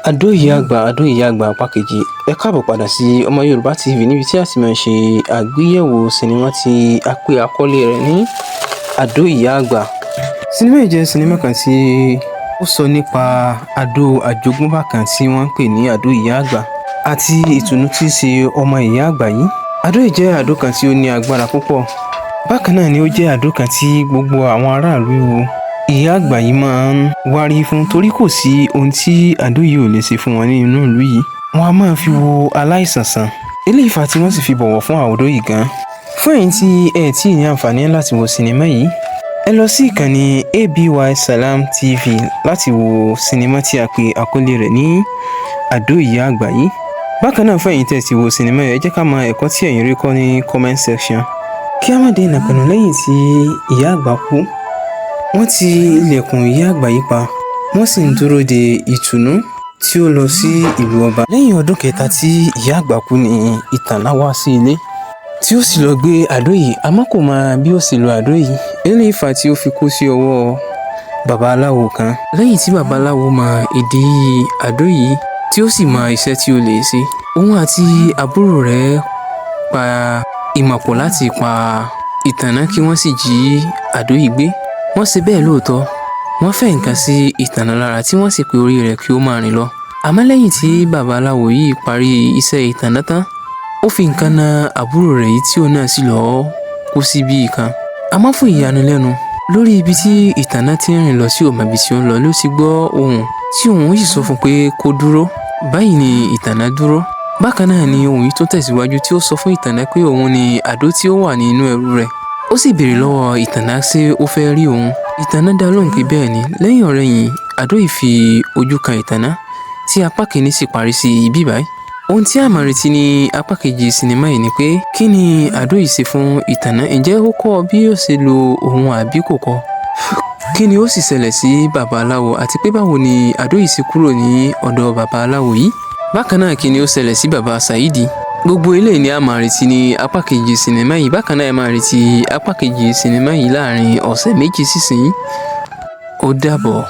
Àdó Ìyá Àgbà apá kejì. Ẹ káàbọ̀ padà sí Ọmọ Yorùbá TV níbi tí a ti máa ń ṣe àgbéyẹ̀wò sinimá tí a pè àkọlé rẹ̀ ní Àdó Ìyá Àgbà. Sinimá yìí jẹ́ sinimá kan tí ó sọ nípa àdó àjogúnbá kan tí wọ́n ń pè ní Àdó Ìyá Àgbà àti Ìtùnú tí í ṣe ọmọ ìyá àgbà yìí. Àdó yìí jẹ́ àdó kan tí ó ní agbára púpọ̀. Bákan náà ni ó jẹ́ àdó kan tí gbogbo àwọn aráàlú ìyá àgbà yìí máa ń wárí fún, torí kò sí ohun tí àdó yìí ò lè ṣe fún wọn nínú ìlú yìí. Wọ́n á máa fi wo aláìsàn sàn. Eléyìí fà tí wọ́n sì fi bọ̀wọ̀ fún àdó yìí gan. Fún ẹ̀yin tí ẹ tí ì ní àǹfààní láti wo sinimá yìí, ẹ lọ sí ìkànnì ABY Salam TV láti wo sinimá tí a pè àkọlé rẹ̀ ní Àdó Ìyá Àgbà yìí. Bákan náà, fún ẹ̀yin tí ẹ ti wo sinimá yìí, ẹ jẹ́ ká mọ ẹ̀kọ́ tí ẹ̀yin rí kọ́ ní comment section. Kí á má dé ìnàpẹ̀nu, lẹ́yìn tí ìyá àgbà kú, wọ́n ti ilẹ̀kùn ìyá àgbà yìí pa, wọ́n sì ń dúró de Ìtùnú tí ó lọ sí ìlú ọba. Lẹ́yìn ọdún kẹta tí ìyá àgbà kú ni Ìtànà wá sí ilé tí ó sì lọ gbé àdó yìí, àmọ́ kò mọ bí ó sì lo àdó yìí. Eléyìí fà tí ó fi kú sí ọwọ́ babaláwo kan. Lẹ́yìn tí babaláwo mọ ìdí àdó yìí tí ó sì mọ iṣẹ́ tí ó lè ṣe, òun àti àbúrò rẹ̀ pa ìmọ̀pọ̀ láti pa Ìtànà kí wọ́n sì jí àdó yìí gbé. Wọ́n ṣe bẹ́ẹ̀ lóòótọ́. Wọ́n fẹ́ nǹkan sí Ìtànà lára tí wọ́n sì pe orí rẹ̀ kí ó máa rìn lọ. Àmọ́ lẹ́yìn tí babaláwo yìí parí iṣẹ́ Ìtànà tán, ó fi nǹkan na àbúrò rẹ̀ yìí tí òun náà sì lọ́ọ́ kú síbí kan. Àmọ́ fún ìyanilẹ́nu, lórí ibi tí Ìtànà ti ń rìn lọ sí òmò ibi tí ó ń lọ ló ti gbọ́ ohùn tí òun sì sọ fún pé kó dúró. Báyìí ni Ìtànà dúró. Bákan náà ni ohùn yìí tó tẹ̀síwájú tí ó sọ fún Ìtànà pé òun ni àdó tí ó wà nínú ẹrù rẹ̀. Ó sì béèrè lọ́wọ́ Ìtànà ṣé ó fẹ́ rí òun. Ìtànà dá lóhùn pé bẹ́ẹ̀ ni. Lẹ́yìn ọ̀rẹyìn, àdó yìí fi ojú kan Ìtànà tí apá kìíní sì parí sí ibí báyìí. Ohun tí a máa retí ní apá kejì sinimá yìí ni pé kí ni àdó yìí ṣe fún Ìtànà? Ǹjẹ́ ó kọ́ bí ó ṣe lo òun àbí kò kọ́? Kí ni ó sì ṣẹlẹ̀ sí babaláwo, àti pé báwo ni àdó yìí ṣe kúrò ní ọ̀dọ̀ babaláwo yìí? Bákan náà, kí ni ó ṣẹlẹ̀ sí baba Saidi? Gbogbo eléyìí ni a máa retí ní apá kejì sinimá yìí. Bákan náà, ẹ máa retí apá kejì sinimá yìí láàrin ọ̀sẹ̀ méjì sísìn. Ó dàbọ̀.